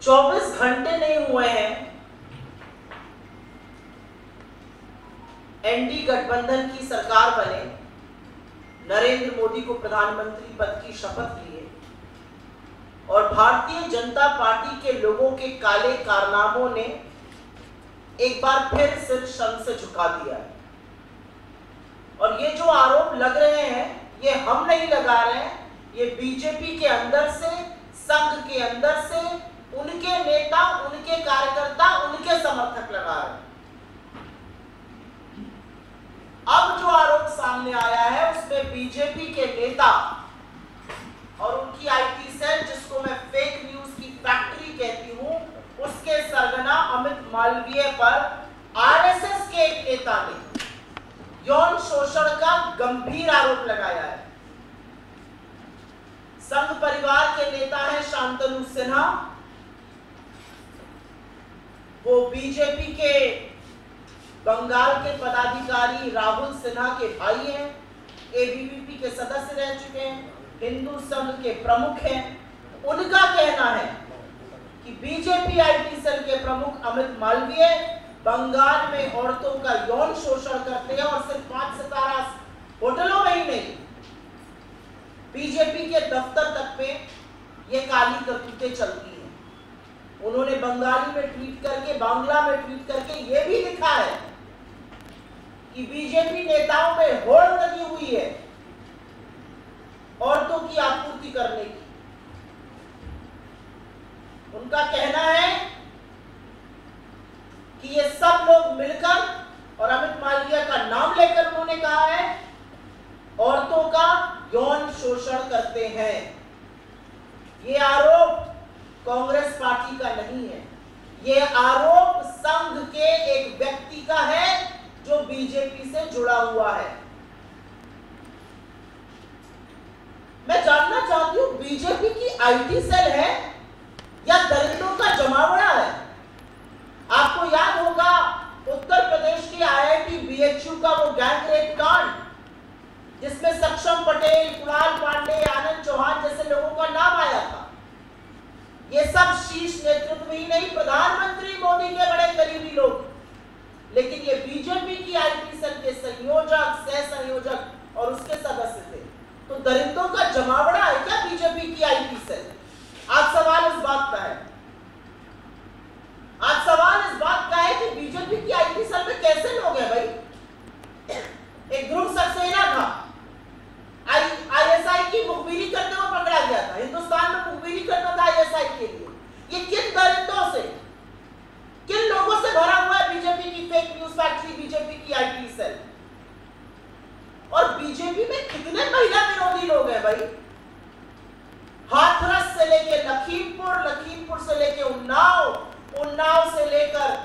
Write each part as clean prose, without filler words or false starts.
24 घंटे नहीं हुए हैं एनडी गठबंधन की सरकार बने, नरेंद्र मोदी को प्रधानमंत्री पद की शपथ लिए और भारतीय जनता पार्टी के लोगों के काले कारनामों ने एक बार फिर सिर शर्म से झुका दिया है। और ये जो आरोप लग रहे हैं ये हम नहीं लगा रहे हैं, ये बीजेपी के अंदर से, संघ के अंदर से उनके नेता, उनके कार्यकर्ता, उनके समर्थक लगा रहे हैं। अब जो आरोप सामने आया है उसमें बीजेपी के नेता और उनकी आईटी सेल, जिसको मैं फेक न्यूज की फैक्ट्री कहती हूं, उसके सरगना अमित मालवीय पर आरएसएस के एक नेता ने यौन शोषण का गंभीर आरोप लगाया है। संघ परिवार के नेता हैं शांतनु सिन्हा, वो बीजेपी के बंगाल के पदाधिकारी राहुल सिन्हा के भाई हैं, एबीवीपी के सदस्य रह चुके हैं, हिंदू संघ के प्रमुख हैं। उनका कहना है कि बीजेपी आईटी सेल के प्रमुख अमित मालवीय बंगाल में औरतों का यौन शोषण करते हैं और सिर्फ 5 सितारा होटलों में ही नहीं, बीजेपी के दफ्तर तक में ये काली करतूतें चलती हैं। उन्होंने बंगाली में ट्वीट करके, बांग्ला में ट्वीट करके ये भी लिखा है कि बीजेपी नेताओं में होड़ लगी हुई है औरतों की आपूर्ति करने की। उनका कहना है कि ये सब लोग मिलकर और अमित मालवीय का नाम लेकर उन्होंने कहा है औरतों का यौन शोषण करते हैं। ये आरोप कांग्रेस पार्टी का नहीं है, ये आरोप संघ के एक व्यक्ति का है जो बीजेपी से जुड़ा हुआ है। मैं जानना चाहती हूं बीजेपी की आईटी सेल है या दलितों का जमावड़ा है? आपको याद होगा उत्तर प्रदेश के आईआईटी बीएचयू का वो गैंग रेप कांड, जिसमें सक्षम पटेल, कुणाल पांडे, आनंद चौहान जैसे लोगों का नाम आया था। ये सब शीर्ष नेतृत्व ही नहीं, प्रधानमंत्री मोदी के बड़े करीबी लोग, लेकिन ये बीजेपी की आईटी सेल के संयोजक, सह संयोजक और उसके सदस्य थे। तो दलितों का जमावड़ा है क्या बीजेपी की आईटी सेल? आज सवाल इस बात का है, आज सवाल इस बात का है कि बीजेपी की आईटी सेल में कैसे लोग हैं भाई? एक ध्रुव सक्सेना था, आईएसआई की मुखबिरी करते हुए पकड़ा गया था। हिंदुस्तान में मुखबिरी करता था आईएसआई के लिए। ये किन दलितों से, किन लोगों से भरा हुआ है बीजेपी की फेक न्यूज फैक्ट्री, बीजेपी की आईटी सेल? और बीजेपी में कितने महिला विरोधी लोग हैं भाई? हाथरस से लेके लखीमपुर, लखीमपुर से लेके उन्नाव, उन्नाव से लेकर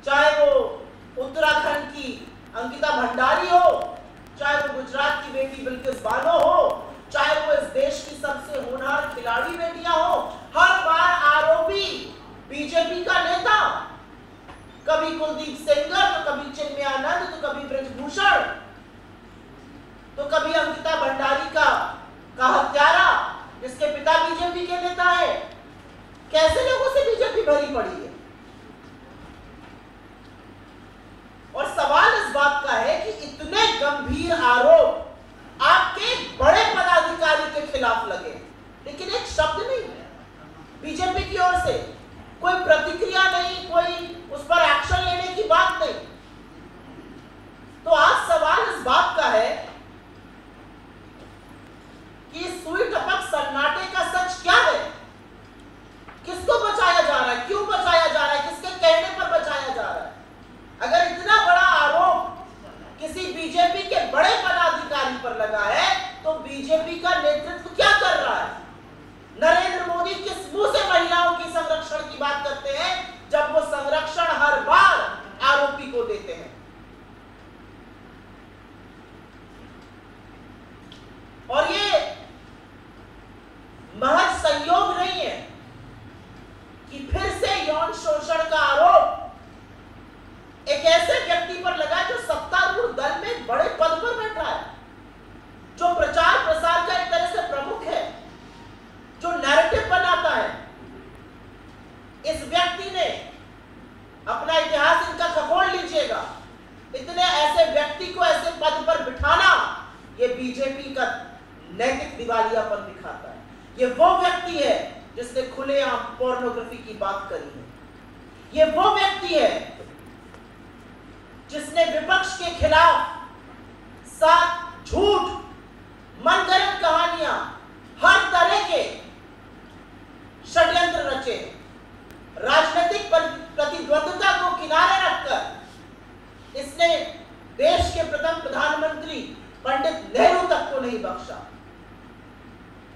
चाहे वो उत्तराखंड की अंकिता भंडारी हो, चाहे वो गुजरात की बेटी बिल्किस बानो हो, चाहे वो इस देश की सबसे होनहार खिलाड़ी बेटियां हो, हर बार आरोपी बीजेपी का नेता, कभी कुलदीप सेंगर, तो कभी चिन्मय आनंद, तो कभी ब्रजभूषण, तो कभी अंकिता भंडारी का हत्यारा जिसके पिता बीजेपी के नेता है। कैसे लोगों से बीजेपी भरी पड़ी है? और सवाल इस बात का है कि इतने गंभीर आरोप आपके बड़े पदाधिकारी के खिलाफ लगे, लेकिन एक शब्द नहीं बीजेपी की ओर से, कोई प्रतिक्रिया नहीं, कोई उस पर एक्शन लेने की बात नहीं। तो आज सवाल इस बात का है कि सुई टपक सन्नाटे का सच क्या है? किसको बचाया जा रहा है? क्यों बचाया जा रहा है? किसके कहने पर बचाया जा रहा है? अगर इतना बड़ा आरोप किसी बीजेपी के बड़े पदाधिकारी पर लगा है तो बीजेपी का नेतृत्व क्या कर रहा है? नरेंद्र मोदी किस मुंह से महिलाओं की संरक्षण की बात करते हैं जब वो संरक्षण हर बार आरोपी को देते हैं? और ये महज संयोग नहीं है कि फिर से यौन शोषण का आरोप एक ऐसे व्यक्ति पर लगा जो सत्तारूढ़ दल में बड़े पद पर बैठा है, जो प्रचार प्रसार का एक तरह से प्रमुख है, जो नैरेटिव बनाता है, दिवालियापन दिखाता है। ये वो व्यक्ति है जिसने खुलेआम पोर्नोग्राफी की बात करी है। ये वो व्यक्ति है जिसने विपक्ष के खिलाफ साथ झूठ, मनगढ़ंत कहानियां, हर तरह के षड्यंत्र रचे। राजनीतिक प्रतिद्वंद्विता को किनारे रखकर इसने देश के प्रथम प्रधानमंत्री पंडित नेहरू तक को नहीं बख्शा।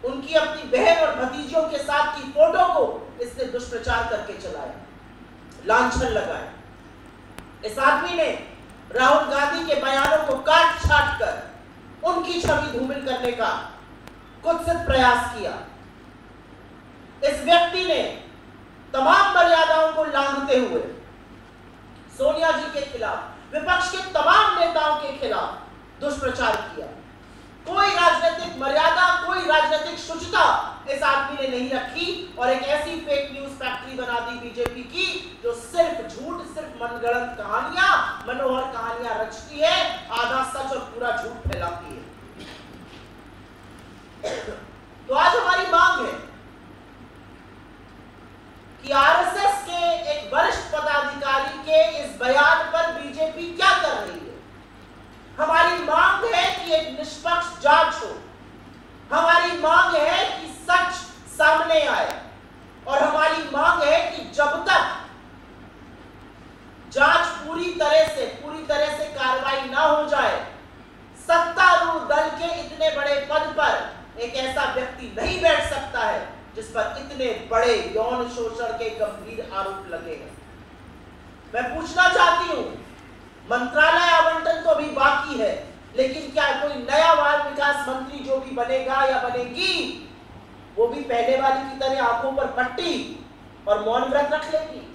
उनकी अपनी बहन और भतीजियों के साथ की फोटो को इसने दुष्प्रचार करके चलाया, लांछन लगाया। इस आदमी ने राहुल गांधी के बयानों को काट छाट कर उनकी छवि धूमिल करने का कुत्सित प्रयास किया। इस व्यक्ति ने तमाम मर्यादाओं को लांघते हुए सोनिया जी के खिलाफ, विपक्ष के तमाम नेताओं के खिलाफ दुष्प्रचार किया। कोई राजनीतिक मर्यादा, कोई राजनीतिक शुचिता इस आदमी ने नहीं रखी और एक ऐसी फेक न्यूज फैक्ट्री बना दी बीजेपी की जो सिर्फ झूठ, सिर्फ मनगढ़ंत कहानियां, मनोहर कहानियां रचती है, आधा सच और पूरा झूठ फैलाती है। तो आज हमारी मांग है कि आरएसएस के एक वरिष्ठ पदाधिकारी के इस बयान पर बीजेपी क्या कर रही है। हमारी मांग है कि एक निष्पक्ष जांच हो। हमारी मांग है कि सच सामने आए और हमारी मांग है कि जब तक जांच पूरी तरह से कार्रवाई ना हो जाए, सत्तारूढ़ दल के इतने बड़े पद पर एक ऐसा व्यक्ति नहीं बैठ सकता है जिस पर इतने बड़े यौन शोषण के गंभीर आरोप लगे हैं। मैं पूछना चाहती हूं, मंत्रालय आवंटन तो अभी बाकी है, लेकिन क्या कोई नया बाल विकास मंत्री जो भी बनेगा या बनेगी वो भी पहले वाली की तरह आंखों पर पट्टी और मौन व्रत रख लेगी?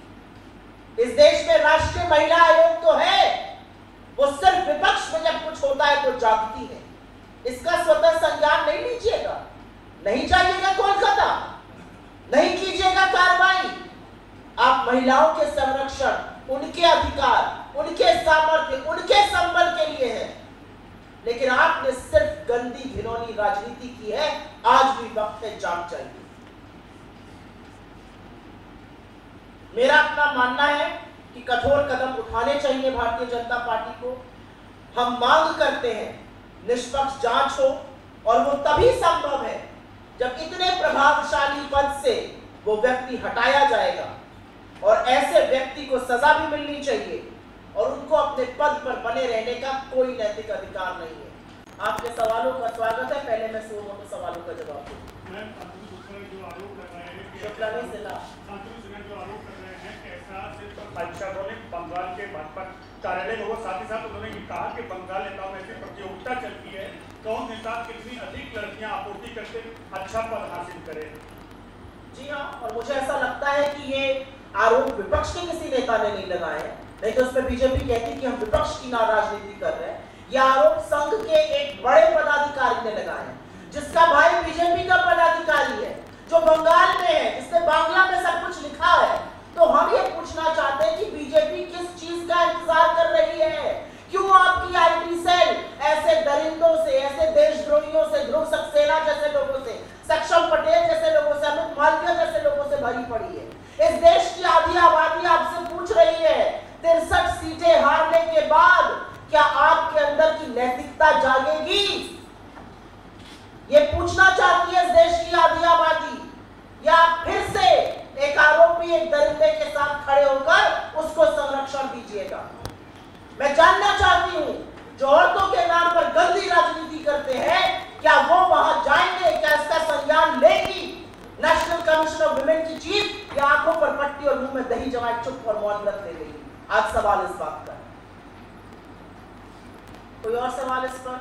इस देश में राष्ट्रीय महिला आयोग तो है, वो सिर्फ विपक्ष में जब कुछ होता है तो जागती है। इसका स्वतः संज्ञान नहीं लीजिएगा, नहीं जाइएगा कोलकाता, नहीं कीजिएगा कार्रवाई। आप महिलाओं के संरक्षण, उनके अधिकार, उनके सामर्थ्य, उनके संबल के लिए है, लेकिन आपने सिर्फ गंदी घिनौनी राजनीति की है। आज भी वक्त है, जाग जाइए। मेरा अपना मानना है कि कठोर कदम उठाने चाहिए भारतीय जनता पार्टी को। हम मांग करते हैं निष्पक्ष जांच हो और वो तभी संभव है जब इतने प्रभावशाली पद से वो व्यक्ति हटाया जाएगा और ऐसे व्यक्ति को सजा भी मिलनी चाहिए और उनको अपने पद पर बने रहने का कोई नैतिक अधिकार नहीं है। आपके सवालों का स्वागत है। पहले मैं सोमों सवालों का जवाब दूं। बंगाल के भाजपा कार्यालय में, साथ ही साथ उन्होंने कहा कि बंगाल नेताओं में से प्रतियोगिता चलती है, कौन नेता कितनी अधिक लड़कियां आपूर्ति करके अच्छा पद हासिल करे। जी हाँ, और मुझे ऐसा लगता है कि ये आरोप विपक्ष के किसी नेता ने नहीं लगाए हैं, नहीं तो उसमें बीजेपी कहती कि हम विपक्ष की राजनीति कर रहे हैं। यह आरोप संघ के एक बड़े पदाधिकारी ने लगाए हैं, जिसका भाई बीजेपी का पदाधिकारी है, जो बंगाल में है, जिसने बांग्ला में सब कुछ लिखा है। तो हम ये पूछना चाहते हैं कि बीजेपी किस चीज का इंतजार कर रही है? क्यों आपकी आईटी सेल ऐसे दरिंदों से, ऐसे देशद्रोहियों से, ध्रुव सक्सेना जैसे लोगों से, सक्षम पटेल जैसे लोगों से, अमित मालवीय जैसे लोगों से भरी पड़ी है? इस देश की आधी आबादी आपसे पूछ रही है, 63 सीटें हारने के बाद क्या आपके अंदर की नैतिकता जागेगी? ये पूछना चाहती है इस देश की आधी आबादी, या फिर से एक आरोपी एक दरिंदे के साथ खड़े होकर उसको संरक्षण दीजिएगा? मैं जानना चाहती हूं, जो औरतों के नाम पर गंदी राजनीति करते हैं, क्या वो वहां जाएंगे? क्या इसका संज्ञान लेगी नेशनल कमीशन ऑफ वुमेन की चीफ, या आंखों पर पट्टी और मुंह में दही जमाए चुप और मौन व्रत ले लेगी? आज सवाल इस बात का। कोई और सवाल इस पर?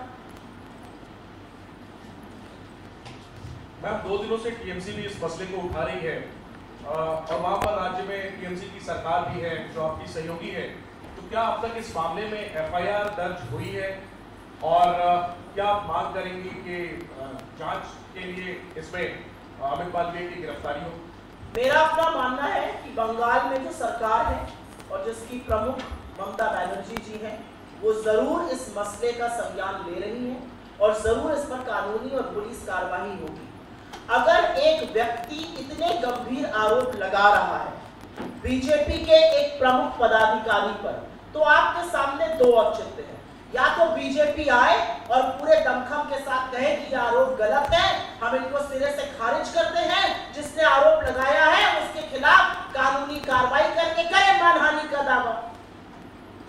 मैम, 2 दिनों से टीएमसी भी इस मसले को उठा रही है और वहां पर राज्य में टीएमसी की सरकार भी है जो आपकी सहयोगी है, तो क्या अब तक इस मामले में एफआईआर दर्ज हुई है और क्या आप मांग करेंगी कि जांच के लिए इसमें अमित मालवीय की गिरफ्तारी हो? मेरा अपना मानना है कि बंगाल में जो सरकार है और जिसकी प्रमुख ममता बनर्जी जी हैं, वो जरूर इस मसले का संज्ञान ले रही हैं और जरूर इस पर कानूनी और पुलिस कार्रवाई होगी। अगर एक व्यक्ति इतने गंभीर आरोप लगा रहा है बीजेपी के एक प्रमुख पदाधिकारी पर, तो आपके सामने दो औचित्य हैं। या तो बीजेपी आए और पूरे दमखम के साथ कहे कि ये आरोप गलत है, हम इनको सिरे से खारिज करते हैं, जिसने आरोप लगाया है उसके खिलाफ कानूनी कार्रवाई करके करे मानहानि का दावा।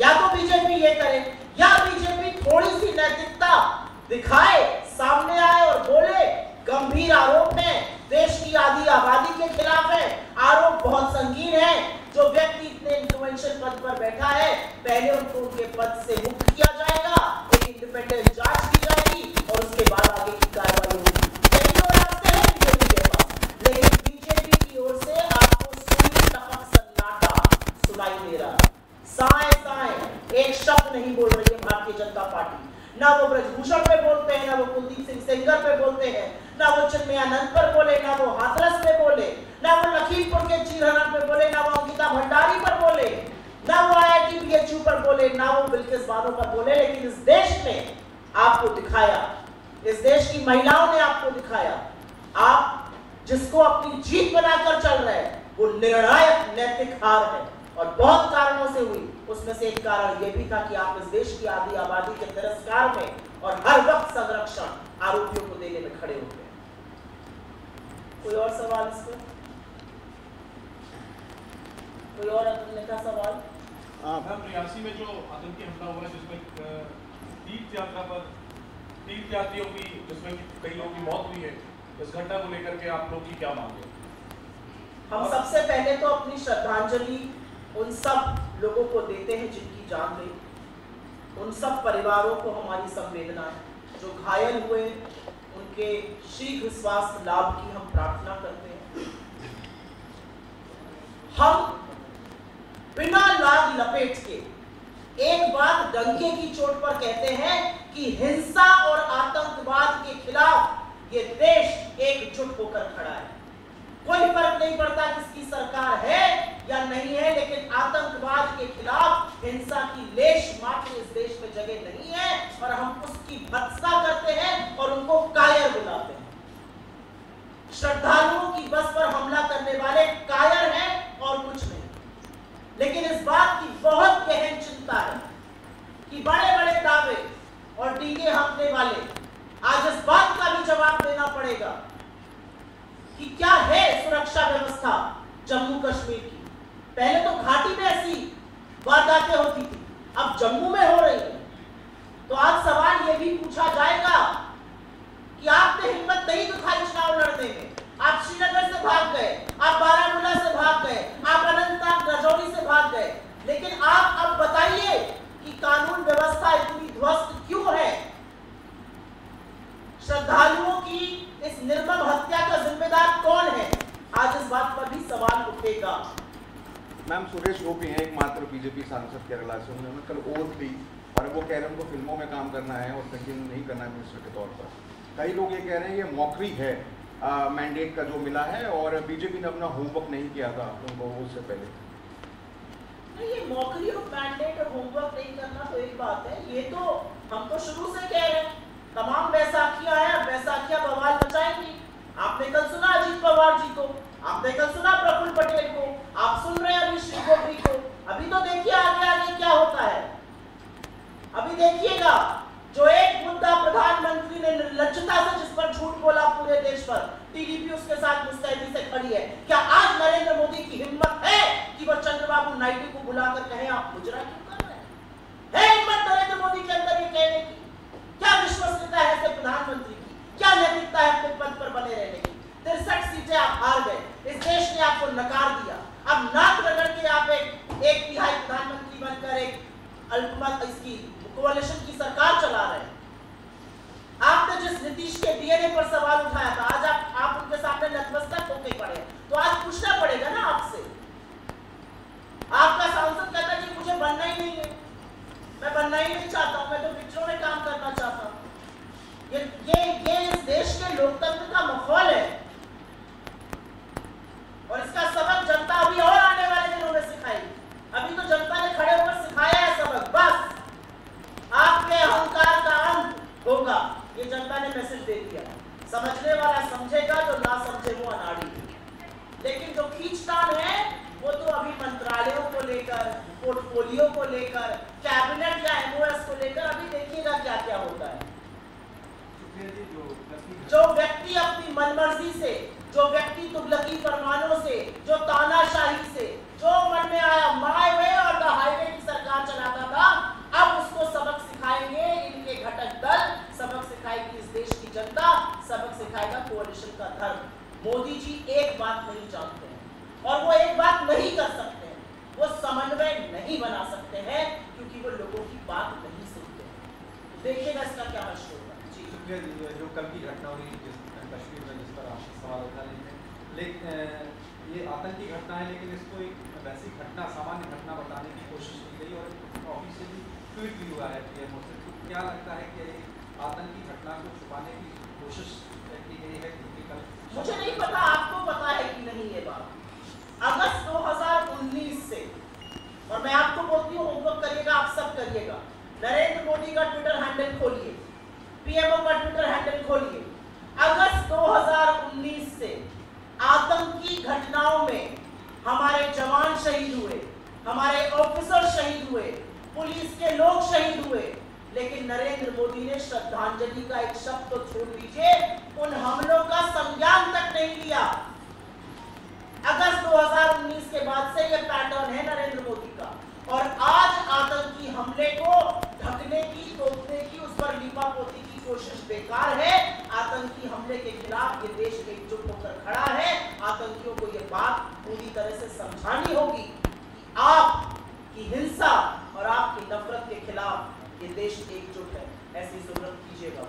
या तो बीजेपी ये करे, या बीजेपी थोड़ी सी नैतिकता दिखाए, सामने आए और बोले गंभीर आरोप में देश की आधी आबादी के खिलाफ है, आरोप बहुत संगीन है, जो व्यक्ति इतने इन्फ्लुएंशियल पद पर बैठा है पहले उनको उनके पद से मुक्त किया जाएगा, एक इंडिपेंडेंट जांच की जाएगी और उसके बाद आगे की कार्रवाई होगी। लेकिन बीजेपी की ओर से आपको सुनी टपक सन्नाटा सुनाई दे रहा है। साए साए एक शब्द नहीं बोल रही है भारतीय जनता पार्टी। ना वो ब्रजभूषण पे बोलते हैं, ना वो कुलदीप सिंह सेंगर पे बोलते हैं, ना वो चिन्मयानंद पर बोले, ना वो हाथरस पे बोले, ना वो लखीमपुर के चीरहरण पे बोले, ना वो अंकिता भंडारी पर बोले, ना वो IIT BHU पर बोले, ना वो बिल्किस बानो पर बोले। लेकिन इस देश ने आपको दिखाया, इस देश की महिलाओं ने आपको दिखाया, आप जिसको अपनी जीत बनाकर चल रहे हैं वो निर्णायक नैतिक हार है और बहुत कारणों से हुई। उसमें से एक कारण यह भी था कि आप इस देश की आधी आबादी के तिरस्कार में और हर वक्त संरक्षण आरोपियों को देने में खड़े होते हैं। कोई और सवाल इस पर? कोई और अन्य सवाल? रियासी में जो आतंकी हमला हुआ है जिसमें तीर्थ यात्रा पर तीर्थयात्रियों की, जिसमें कई लोगों की मौत हुई है, इस घटना को लेकर के आप लोग की क्या मांग है? हम सबसे पहले तो अपनी श्रद्धांजलि उन सब लोगों को देते हैं जिनकी जान गई, उन सब परिवारों को हमारी संवेदना है। जो घायल हुए उनके शीघ्र स्वास्थ्य लाभ की हम प्रार्थना करते हैं। हम बिना लाग लपेट के एक बात डंके की चोट पर कहते हैं कि हिंसा और आतंकवाद के खिलाफ ये देश एकजुट होकर खड़ा है। कोई फर्क नहीं पड़ता किसकी सरकार है या नहीं है, लेकिन आतंकवाद के खिलाफ हिंसा की लेश मात्र इस देश में जगह नहीं है और हम उसकी भत्सा करते हैं और उनको कायर बुलाते हैं। श्रद्धालुओं की बस पर हमला करने वाले कायर हैं और कुछ नहीं। लेकिन इस बात की बहुत गहन चिंता है कि बड़े बड़े दावे और डींगे हाँकने वाले आज इस बात का भी जवाब देना पड़ेगा कि क्या है सुरक्षा व्यवस्था जम्मू कश्मीर की। पहले तो घाटी में ऐसी वारदातें होती थी, अब जम्मू में हो रही है। तो आज सवाल यह भी पूछा जाएगा कि आपने हिम्मत नहीं दिखाई चुनाव लड़ने में, आप श्रीनगर से भाग गए, आप बारामूला से भाग गए, आप अनंतनाग राजौरी से भाग गए, लेकिन आप अब बताइए कि कानून व्यवस्था इतनी ध्वस्त क्यों है? श्रद्धालुओं की इस निर्मम हत्या का जिम्मेदार कौन है? आज इस बात पर भी सवाल उठेगा। मैम, सुरेश गोपी हैं एकमात्र बीजेपी सांसद केरला से। उन्होंने कल ओथ ली और वो कह रहे हैं उनको फिल्मों में काम करना है और कंटिन्यू नहीं करना है मिनिस्टर के तौर पर। कई लोग ये कह रहे हैं ये मौकरी है मैंडेट का जो मिला है और बीजेपी ने अपना होमवर्क नहीं किया था उनको उससे पहले। नहीं, ये मौकरी और मैंडेट और होमवर्क नहीं करना तो एक बात है, ये तो हम तो शुरू से कह रहे हैं। तमाम बैसाखियां हैं, बैसाखियां बवाल मचाएंगी। आपने कल सुना अजीत पवार जी को, आपने कल सुना प्रफुल्ल पटेल को, आप सुन रहे हैं अभी श्री गोपी को। अभी तो देखिए आगे आगे क्या होता है। अभी देखिएगा जो एक मुद्दा प्रधानमंत्री ने निर्लज्जता से जिस पर झूठ बोला पूरे देश पर, टीडीपी उसके साथ मुस्तैदी से खड़ी है। क्या आज नरेंद्र मोदी की हिम्मत है कि वो चंद्रबाबू नायडू को बुलाकर कहें आप मुजरा क्यों कर रहे हैं? है हिम्मत नरेंद्र मोदी के अंदर ये कहने की? क्या विश्वसनीयता है ऐसे प्रधानमंत्री की? क्या नैतिकता है अपने पद पर बने रहने की? 63 सीटें आप हार गए, इस देश ने आपको नकार दिया। अब नाक रगड़ के आप एक तिहाई प्रधानमंत्री बनकर एक अल्पमत इसकी कोalition की सरकार चला रहे हैं। आपने जिस नीतीश के डीएनए पर सवाल उठाया था, आज आप उनके सामने नतमस्तक होके पड़े। तो आज पूछना पड़ेगा ना आपसे। आपका सांसद कहता है कि मुझे बनना ही नहीं है, मैं बनना ही नहीं चाहता हूं, मैं तो पिक्चरों में काम करना चाहता हूं। ये इस देश के लोकतंत्र का माहौल है और इसका सबक जनता अभी और आने वाले दिनों में सिखाएगी। अभी तो जनता ने खड़े होकर सिखाया है सबक। बस आपके अहंकार का अंत होगा, ये पोर्टफोलियो को लेकर, कैबिनेट या एमओएस को लेकर अभी देखिएगा क्या क्या होता है। जो व्यक्ति अपनी मनमर्जी से, जो व्यक्ति तुगलकी फरमानों से, जो तानाशाही से, जो मन में आया माय वे और द हाईवे की सरकार चलाता था, अब उसको सबक सिखाएंगे इनके घटक दल, सबक सिखाएगी इस देश की जनता, सबक सिखाएगा कोalition का धर्म। मोदी जी एक बात नहीं जानते हैं और वो एक बात नहीं कर सकते हैं, वो समन्वय नहीं बना सकते हैं क्योंकि वो लोगों की बात नहीं सुनते हैं। देखिएगा इसका क्या हश्र होगा। शुक्रिया जी। जो कल की घटना हुई कश्मीर में, जिस पर आप सवाल उठा रहे थे, लेकिन ये आतंकी घटना है, लेकिन इसको एक वैसी घटना, सामान्य घटना बताने की कोशिश की गई और ऑफिशियली ट्वीट भी हुआ है पीएमओ से। तो क्या लगता है कि आतंकी घटना को छुपाने की कोशिश की गई है? क्योंकि कल मुझे नहीं पता, आपको पता है कि नहीं ये बात। अगस्त 2019 से, और मैं आपको बोलती हूँ होमवर्क करिएगा, आप सब करिएगा, नरेंद्र मोदी का ट्विटर हैंडल खोलिए, पीएमओ का ट्विटर हैंडल खोलिए। अगस्त 2019 से आतंकी घटनाओं में हमारे जवान शहीद हुए, हमारे ऑफिसर शहीद हुए, पुलिस के लोग शहीद हुए, लेकिन नरेंद्र मोदी ने श्रद्धांजलि का एक शब्द तो छोड़ दीजिए, उन हमलों का संज्ञान तक नहीं लिया। अगस्त 2019 के बाद से यह पैटर्न है नरेंद्र मोदी का, और आज आतंकी हमले को ढकने की, तोपने की, उस पर लीपापोती की कोशिश बेकार है। आतंकी हमले के खिलाफ ये देश एकजुट होकर खड़ा है। आतंकियों को ये बात पूरी तरह से समझानी होगी कि आपकी हिंसा और आपकी नफरत के खिलाफ ये देश एकजुट है। ऐसी जरूरत कीजिएगा।